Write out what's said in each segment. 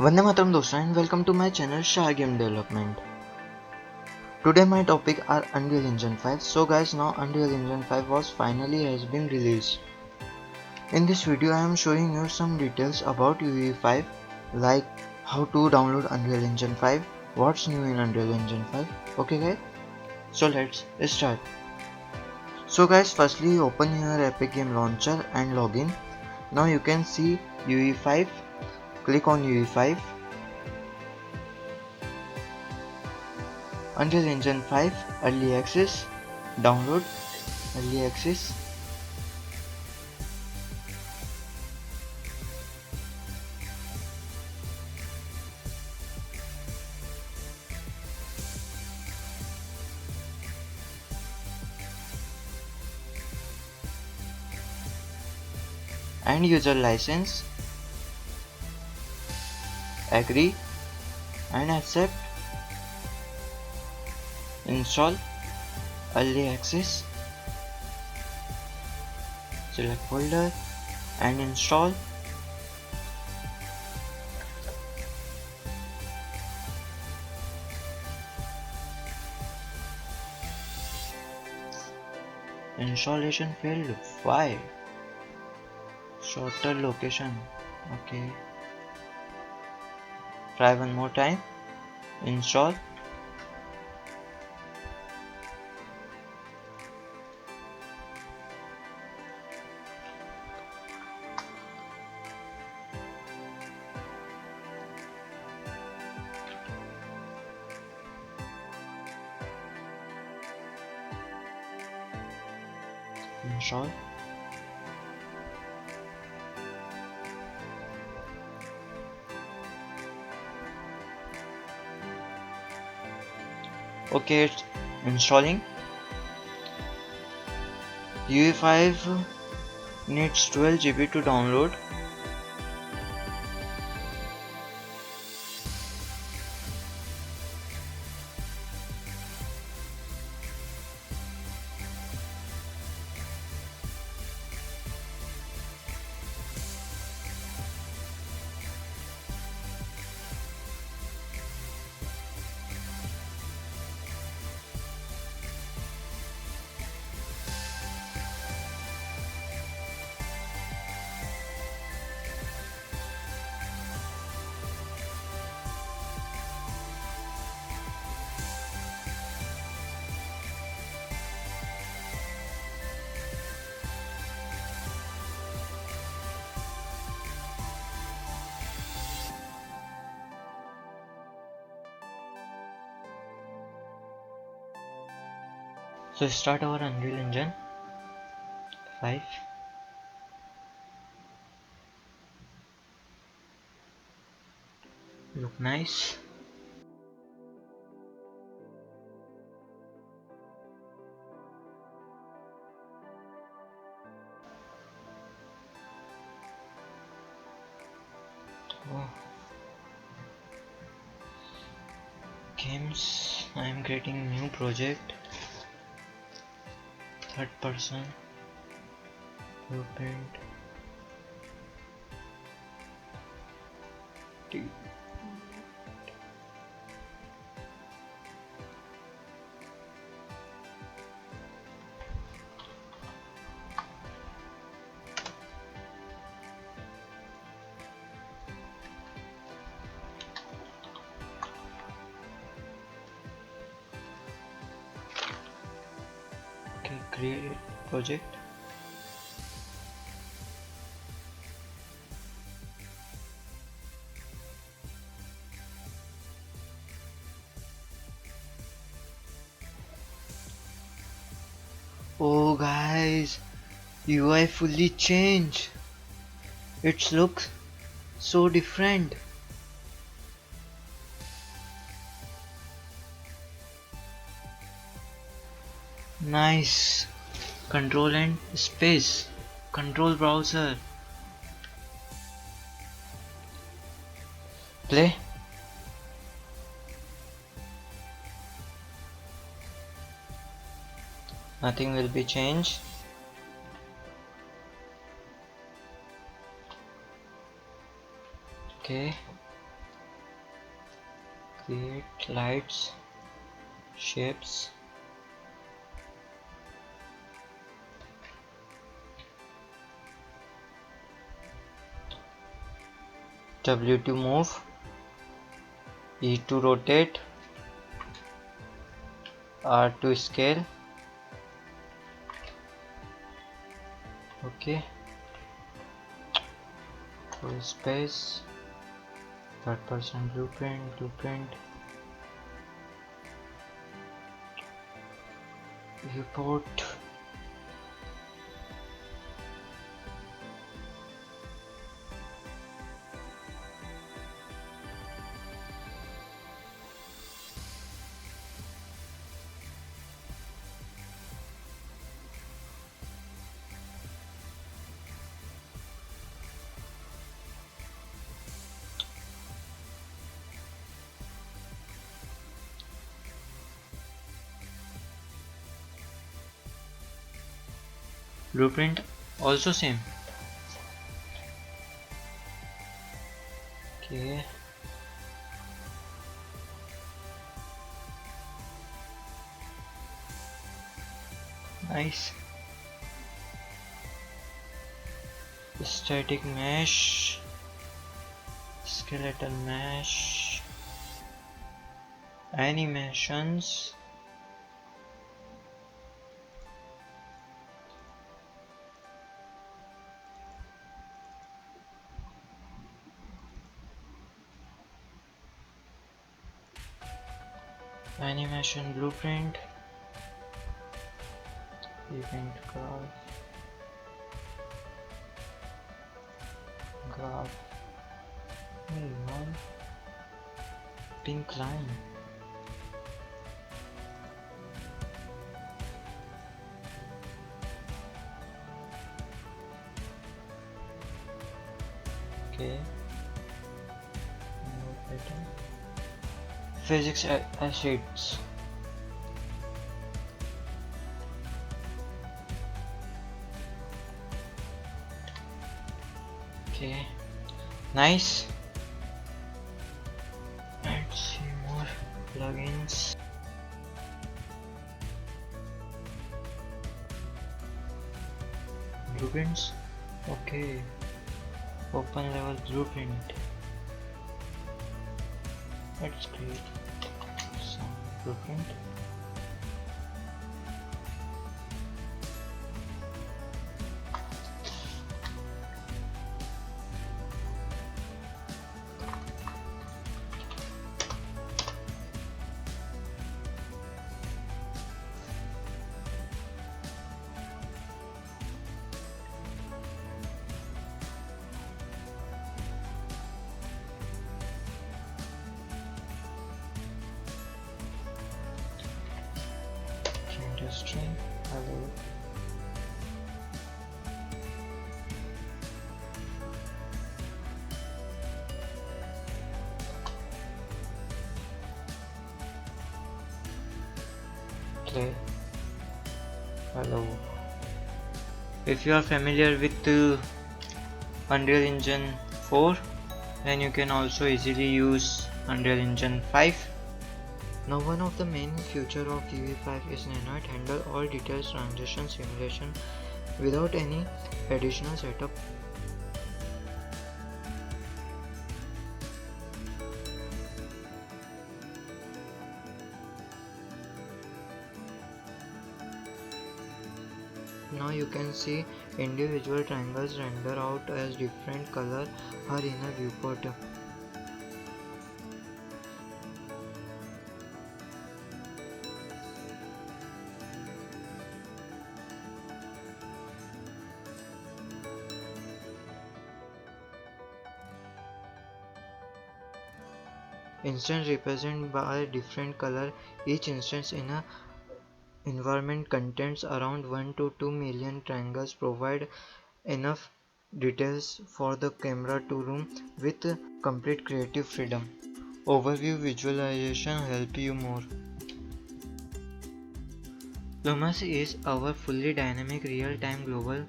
Vande Mataram dosto and welcome to my channel SHAH Game Development. Today my topic are Unreal Engine 5. So guys, now Unreal Engine 5 was finally has been released. In this video I am showing you some details about UE5, like how to download Unreal Engine 5, what's new in Unreal Engine 5. Okay guys, so let's start. So guys, firstly open your Epic Game Launcher and login. Now you can see UE5. Click on UE5. Unreal Engine 5 Early Access. Download Early Access. And user license. Agree and accept. Install Early Access. Select folder and install. Installation failed. Why? Shorter location. Okay. Try one more time. Install. Install. Okay, it's installing. UE5 needs 12 GB to download. So start our Unreal Engine 5. Look nice. Oh. Games. I am creating new project. Third person. Blueprint. Okay, create project. Oh guys, UI fully changed. It looks so different. Nice. Control and space. Control browser. Play. Nothing will be changed. Okay. Create lights, shapes. W to move, E to rotate, R to scale. Okay. Full space. Third person blueprint. Viewport. Blueprint also same. Okay. Nice. Static mesh, skeletal mesh, animations. Animation blueprint, event graph, hey man, pink line. Okay. Physics acids. Okay, nice. Let's see more plugins. Blueprints. Okay, open level blueprint. Let's create some blueprint. Industry, hello. Play. Hello. If you are familiar with Unreal Engine 4, then you can also easily use Unreal Engine 5. Now one of the main features of UE5 is Nanite handle all detailed transition simulation without any additional setup. Now you can see individual triangles render out as different color are in a viewport. Instance represented by different color. Each instance in a environment contains around 1 to 2 million triangles. Provide enough details for the camera to roam with complete creative freedom. Overview visualization help you more. Lumen is our fully dynamic real-time global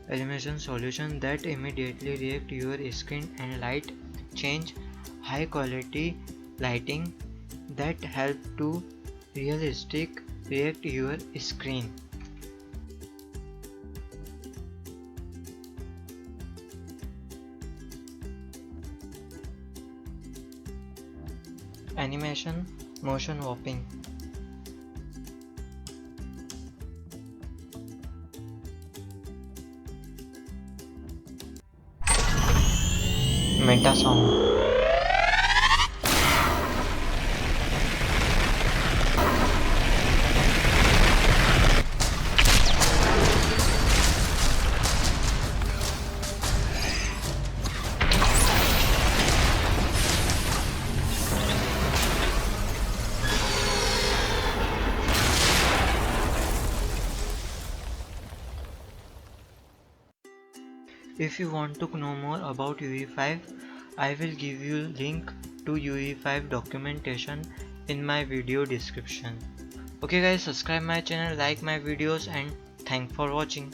animation solution that immediately reacts to your screen and light change. High quality lighting that help to realistic react your screen. Animation, motion warping. Meta sound. If you want to know more about UE5, I will give you link to UE5 documentation in my video description. Okay guys, subscribe my channel, like my videos, and thanks for watching.